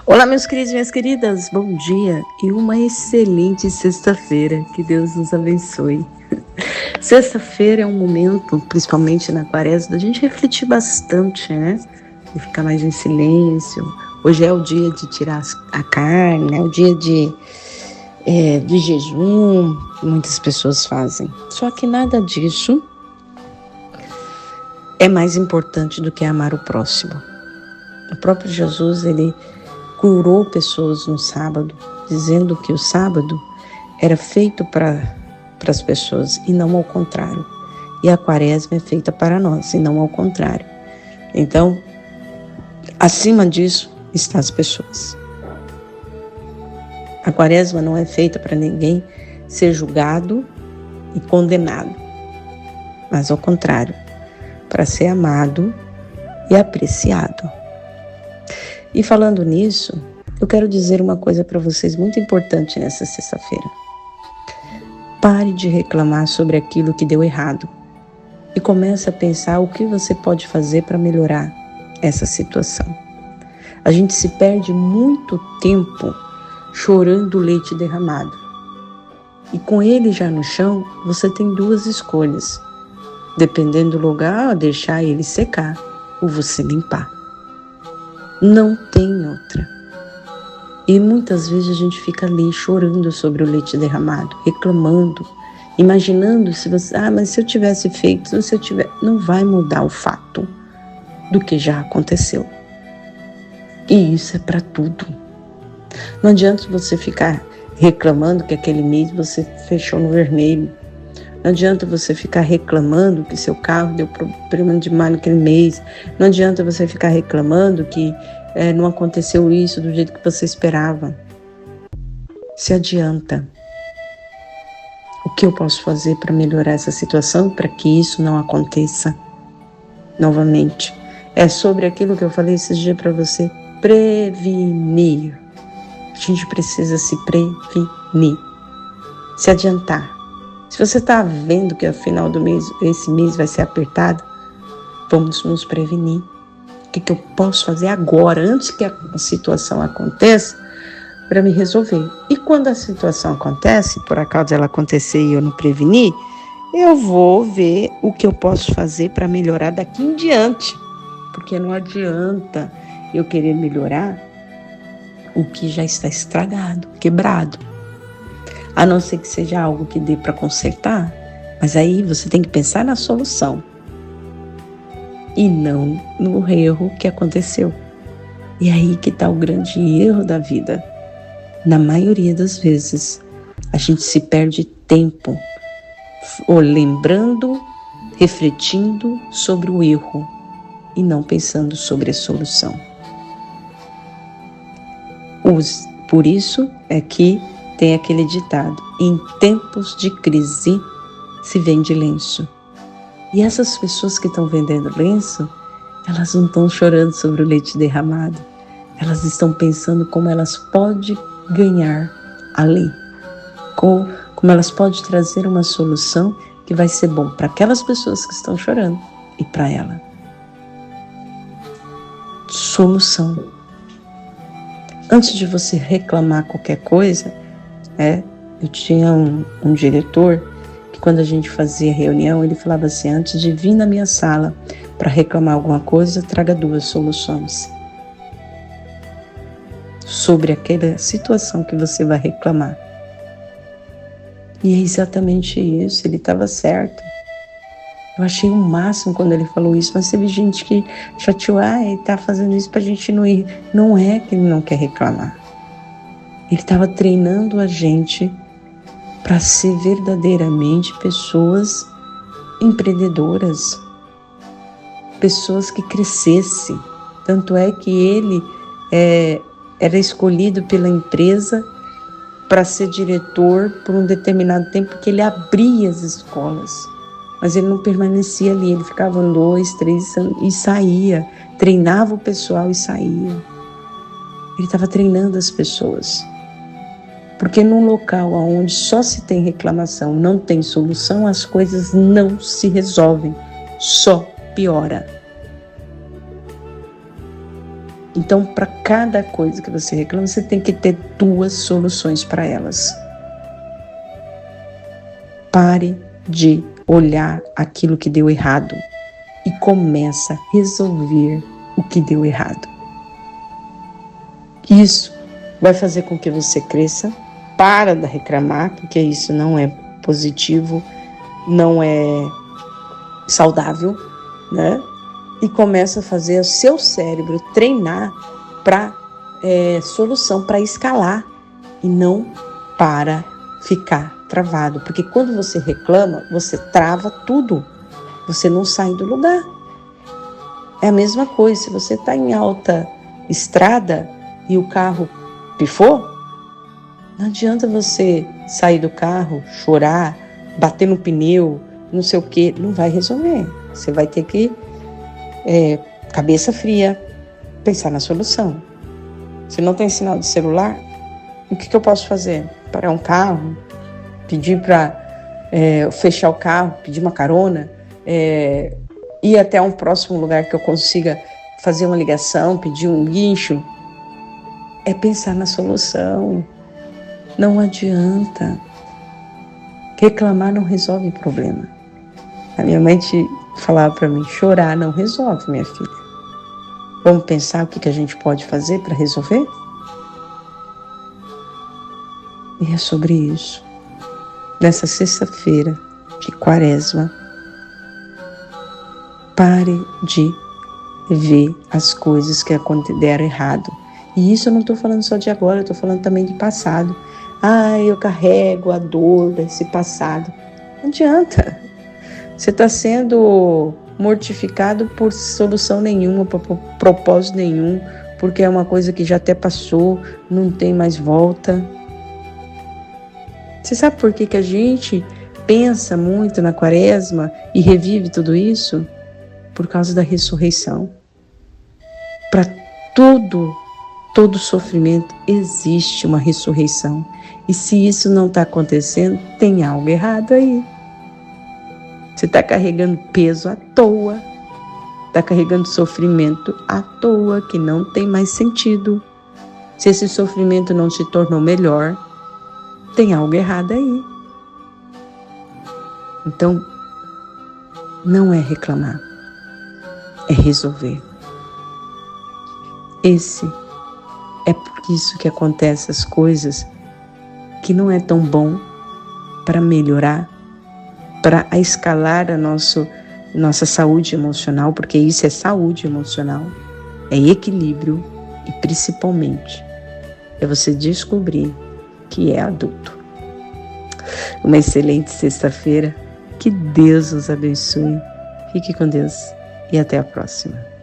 Olá, meus queridos e minhas queridas, bom dia e uma excelente sexta-feira, que Deus nos abençoe. Sexta-feira é um momento, principalmente na quaresma, da gente refletir bastante, né? E ficar mais em silêncio. Hoje é o dia de tirar a carne, é o dia de jejum, que muitas pessoas fazem. Só que nada disso é mais importante do que amar o próximo. O próprio Jesus, ele curou pessoas no sábado, dizendo que o sábado era feito para as pessoas e não ao contrário. E a quaresma é feita para nós e não ao contrário. Então, acima disso estão as pessoas. A quaresma não é feita para ninguém ser julgado e condenado, mas ao contrário, para ser amado e apreciado. E falando nisso, eu quero dizer uma coisa para vocês muito importante nessa sexta-feira. Pare de reclamar sobre aquilo que deu errado e comece a pensar o que você pode fazer para melhorar essa situação. A gente se perde muito tempo chorando o leite derramado. E com ele já no chão, você tem duas escolhas. Dependendo do lugar, deixar ele secar ou você limpar. Não tem outra. E muitas vezes a gente fica ali chorando sobre o leite derramado, reclamando, imaginando se você, mas se eu tivesse feito, não vai mudar o fato do que já aconteceu. E isso é para tudo. Não adianta você ficar reclamando que aquele mês você fechou no vermelho. Não adianta você ficar reclamando que seu carro deu problema demais naquele mês. Não adianta você ficar reclamando que não aconteceu isso do jeito que você esperava. Se adianta. O que eu posso fazer para melhorar essa situação, para que isso não aconteça novamente? É sobre aquilo que eu falei esses dias para você, prevenir. A gente precisa se prevenir, se adiantar. Se você está vendo que ao final do mês, esse mês vai ser apertado, vamos nos prevenir. O que eu posso fazer agora, antes que a situação aconteça, para me resolver? E quando a situação acontece, por acaso ela acontecer e eu não prevenir, eu vou ver o que eu posso fazer para melhorar daqui em diante. Porque não adianta eu querer melhorar o que já está estragado, quebrado. A não ser que seja algo que dê para consertar, mas aí você tem que pensar na solução e não no erro que aconteceu. E aí que está o grande erro da vida. Na maioria das vezes, a gente se perde tempo lembrando, refletindo sobre o erro e não pensando sobre a solução. Por isso é que tem aquele ditado: em tempos de crise se vende lenço. E essas pessoas que estão vendendo lenço, elas não estão chorando sobre o leite derramado. Elas estão pensando como elas podem ganhar ali. Como elas podem trazer uma solução que vai ser bom para aquelas pessoas que estão chorando e para ela. Solução. Antes de você reclamar qualquer coisa, eu tinha um diretor que quando a gente fazia reunião, ele falava assim: antes de vir na minha sala para reclamar alguma coisa, traga 2 soluções sobre aquela situação que você vai reclamar. E é exatamente isso, ele estava certo. Eu achei o máximo quando ele falou isso, mas teve gente que chateou, ele está fazendo isso para a gente não ir. Não é que ele não quer reclamar. Ele estava treinando a gente para ser verdadeiramente pessoas empreendedoras, pessoas que crescessem. Tanto é que ele era escolhido pela empresa para ser diretor por um determinado tempo, porque ele abria as escolas. Mas ele não permanecia ali, ele ficava 2, 3 anos e saía, treinava o pessoal e saía. Ele estava treinando as pessoas. Porque num local onde só se tem reclamação, não tem solução, as coisas não se resolvem, só piora. Então, para cada coisa que você reclama, você tem que ter 2 soluções para elas. Pare de olhar aquilo que deu errado e começa a resolver o que deu errado. Isso vai fazer com que você cresça. Para de reclamar, porque isso não é positivo, não é saudável, né? E começa a fazer o seu cérebro treinar para solução, para escalar e não para ficar travado. Porque quando você reclama, você trava tudo, você não sai do lugar. É a mesma coisa, se você está em alta estrada e o carro pifou, não adianta você sair do carro, chorar, bater no pneu, não sei o que, não vai resolver. Você vai ter que, cabeça fria, pensar na solução. Se não tem sinal de celular, o que eu posso fazer? Parar um carro, pedir para fechar o carro, pedir uma carona, ir até um próximo lugar que eu consiga fazer uma ligação, pedir um guincho. É pensar na solução. Não adianta. Reclamar não resolve problema. A minha mãe falava para mim, chorar não resolve, minha filha. Vamos pensar o que a gente pode fazer para resolver? E é sobre isso. Nessa sexta-feira de Quaresma, pare de ver as coisas que deram errado. E isso eu não estou falando só de agora, eu estou falando também de passado. Eu carrego a dor desse passado. Não adianta. Você está sendo mortificado por solução nenhuma, por propósito nenhum, porque é uma coisa que já até passou, não tem mais volta. Você sabe por que a gente pensa muito na Quaresma e revive tudo isso? Por causa da ressurreição. Para todo sofrimento existe uma ressurreição. E se isso não está acontecendo, tem algo errado aí. Você está carregando peso à toa, está carregando sofrimento à toa, que não tem mais sentido. Se esse sofrimento não se tornou melhor, tem algo errado aí. Então, não é reclamar, é resolver. É por isso que acontecem as coisas que não é tão bom para melhorar, para escalar a nossa saúde emocional, porque isso é saúde emocional, é equilíbrio e principalmente é você descobrir que é adulto. Uma excelente sexta-feira, que Deus nos abençoe, fique com Deus e até a próxima.